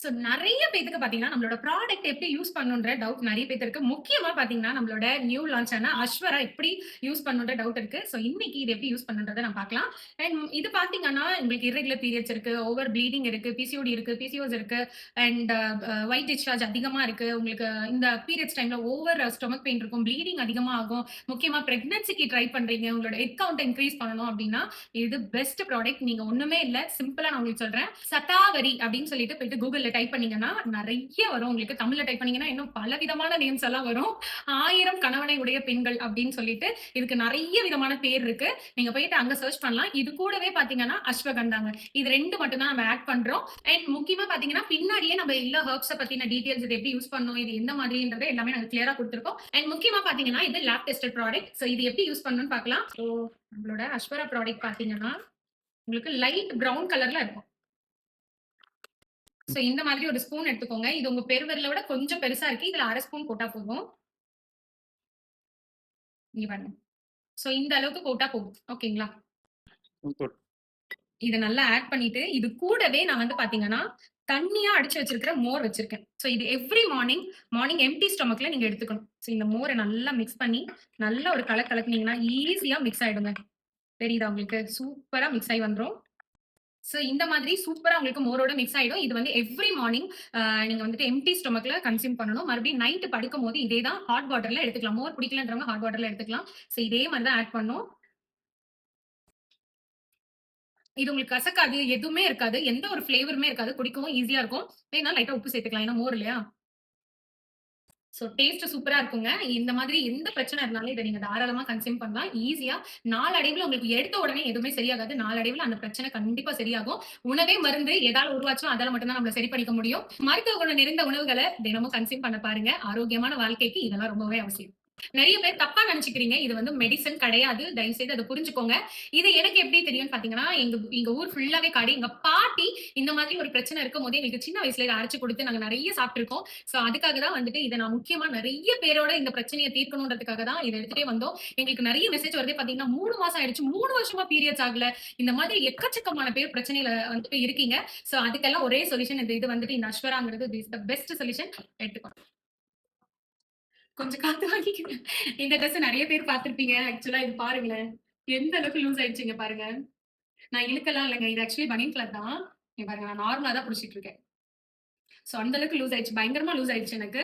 So நெறைய பேத்துக்கு பாத்தீங்கன்னா, நம்மளோட ப்ராடக்ட் எப்படி யூஸ் பண்ணணுன்ற டவுட் நெறைய பேத்துக்கு இருக்கு. முக்கியமா பாத்தீங்கன்னா, நம்மளோட நியூ லான்ச் ஆன அஷ்வரா எப்படி யூஸ் பண்ணணுன்ற டவுட் இருக்கு. சோ இன்னைக்கு இது எப்படி யூஸ் பண்ணணுன்றத நம்ம பார்க்கலாம். அண்ட் இது பாத்தீங்கன்னா, உங்களுக்கு இர்ரெகுலர் பீரியட்ஸ் இருக்கு, ஓவர் ப்ளீடிங் இருக்கு, பிசிஓடி இருக்கு, பிசிஓஎஸ் இருக்கு, அண்ட் ஒயிட் டிஸ்சார்ஜ் அதிகமா இருக்கு. உங்களுக்கு இந்த பீரியட்ஸ் டைம்ல ஓவர் ஸ்டொமக் பெயின் இருக்கும், ப்ளீடிங் அதிகமா ஆகும். முக்கியமா பிரெக்னன்சிக்கு ட்ரை பண்றீங்க, உங்களோட எக் கவுண்ட் இன்கிரீஸ் பண்ணணும் அப்படின்னா, இது பெஸ்ட் ப்ராடக்ட். நீங்க ஒண்ணுமே இல்ல, சிம்பிளா நான் உங்களுக்கு சொல்றேன். சதாவரி அப்படின்னு சொல்லிட்டு போயிட்டு கூகுள்ல டைப் பண்ணீங்கன்னா நெறைய வரும் உங்களுக்கு. தமிழ்ல டைப் பண்ணீங்கன்னா இன்னும் பலவிதமான நேம்ஸ் எல்லாம் வரும். 1000 கணவனை உடைய பெண்கள் அப்படின்னு சொல்லிட்டு இதுக்கு நெறைய விதமான பேர் இருக்கு. நீங்க போயிட்டு அங்க சர்ச் பண்ணலாம். இது கூடவே பாத்தீங்கன்னா அஸ்வகந்தாங்க. இது 2 மட்டும் தான் நம்ம ஆட் பண்றோம். அண்ட் முக்கியமா பாத்தீங்கன்னா பின்னாடியே நம்ம எல்லா ஹெர்ப்ஸ பத்தின டீடைல்ஸ் இது எப்படி யூஸ் பண்ணணும், இது எந்த மாதிரின்றத எல்லாமே நாங்க கிளியரா கொடுத்திருக்கோம். அண்ட் முக்கியமா பாத்தீங்கன்னா இது லேப் டெஸ்டட் ப்ராடக்ட். சோ இது எப்படி யூஸ் பண்ணணும்னு பார்க்கலாம். சோ நம்மளோட அஸ்வரா ப்ராடக்ட் பாத்தீங்கன்னா உங்களுக்கு லைட் பிரவுன் கலர்ல இருக்கும். சோ இந்த மாதிரி ஒரு ஸ்பூன் எடுத்துக்கோங்க. இது உங்க பெருவிரல விட கொஞ்சம் பெருசா இருக்கு. இதுல 1/2 ஸ்பூன் போட்டா போதும். இங்க பாருங்க. சோ இந்த அளவுக்கு போட்டா போதும். ஓகேங்களா? குட். இத நல்லா ஆட் பண்ணிட்டு, இது கூடவே நான் வந்து பாத்தீங்கன்னா, தண்ணியா அடிச்சு வச்சிருக்கிற மோர் வச்சிருக்கேன். சோ இது எவ்ரி மார்னிங் எம்ப்டி ஸ்டொமக்ல நீங்க எடுத்துக்கணும். சோ இந்த மோர நல்லா மிக்ஸ் பண்ணி, நல்ல ஒரு கலக்கு கலக்குனீங்கன்னா, ஈஸியா மிக்ஸ் ஆயிடுங்க. தெரியுதா உங்களுக்கு? சூப்பரா மிக்ஸ் ஆயி வந்துரும். சோ இந்த மாதிரி சூப்பரா உங்களுக்கு மோரோட மிக்ஸ் ஆயிடும். இது வந்து எவ்ரி மார்னிங் நீங்க வந்துட்டு எம்ப்டி ஸ்டொமக்ல கன்சியூம் பண்ணணும். மறுபடியும் நைட் படுக்கும்போது இதே தான் ஹாட் வாட்டர்ல எடுத்துக்கலாம். மோர் பிடிக்கலன்றவங்க ஹாட் வாட்டர்ல எடுத்துக்கலாம். சோ இதே மாரி தான் ஆட் பண்ணணும். இது உங்களுக்கு கசக்காது, எதுவுமே இருக்காது. எந்த ஒரு ஃப்ளேவருமே இருக்காது. குடிக்கவும் ஈஸியா இருக்கும். வேணா லைட்டா உப்பு சேர்த்துக்கலாம். ஏன்னா மோர் இல்லையா? சோ டேஸ்ட் சூப்பரா இருக்குங்க. இந்த மாதிரி எந்த பிரச்சனை இருந்தாலும் இத நீங்க தாராளமா கன்சியூம் பண்ணலாம். ஈஸியா நாளடைவுல உங்களுக்கு எடுத்த உடனே எதுவுமே சரியாகாது. நாளடைவுல அந்த பிரச்சனை கண்டிப்பா சரியாகும். உணவே மருந்து. எதால உருவாச்சோ அதால மட்டும் தான் நம்மள சரி பண்ணிக்க முடியும். மருத்துவ குணம் நிறைந்த உணவுகள தினமும் கன்சியூம் பண்ண பாருங்க. ஆரோக்கியமான வாழ்க்கைக்கு இதெல்லாம் ரொம்பவே அவசியம். நெறைய பேர் தப்பா நெனச்சுக்கிறீங்க. இது வந்து மெடிசின் கிடையாது. தயவு செய்து அத புரிஞ்சுக்கோங்க. இது எனக்கு எப்படி தெரியும்னு பார்த்தீங்கன்னா, எங்க எங்க ஊர் ஃபுல்லாவே காடு. எங்க பாட்டி இந்த மாதிரி ஒரு பிரச்சனை இருக்கும்போது எங்களுக்கு சின்ன வயசுல இத அரைச்சு குடுத்து நாங்க நெறைய சாப்ட்டுருக்கோம். சோ அதுக்காக தான் வந்துட்டு இத நான் முக்கியமா நெறைய பேரோட இந்த பிரச்சனைய தீர்க்கணும்ன்றதுக்காக தான் இத எடுத்துட்டே வந்தோம். எங்களுக்கு நெறைய மெசேஜ் வருதே பார்த்தீங்கன்னா, 3 மாசம் ஆயிடுச்சு. 3 வருஷமா பீரியட்ஸ் ஆகல. இந்த மாதிரி எக்கச்சக்கமான பேர் பிரச்சனையில வந்துட்டு இருக்கீங்க. சோ அதுக்கெல்லாம் ஒரே சொல்யூஷன் இது வந்துட்டு இந்த அஸ்வராங்கிறது இஸ் த பெஸ்ட் சொல்யூஷன். எடுத்துக்கோங்க. கொஞ்சம் காத்து வாங்கிக்கங்க. இந்த ட்ரெஸ் நெறைய பேர் பார்த்திருப்பீங்க. ஆக்சுவலா இது பாருங்களேன். எந்த அளவுக்கு லூஸ் ஆயிடுச்சுங்க பாருங்க. நான் இழுக்கலாம் இல்லங்க. இது ஆக்சுவலி பனியன் கிளாத் தான். இங்க பாருங்க நான் நார்மலா தான் புடிச்சிட்டு இருக்கேன். சோ அந்த அளவுக்கு லூஸ் ஆயிடுச்சு. பயங்கரமா லூஸ் ஆயிடுச்சு எனக்கு.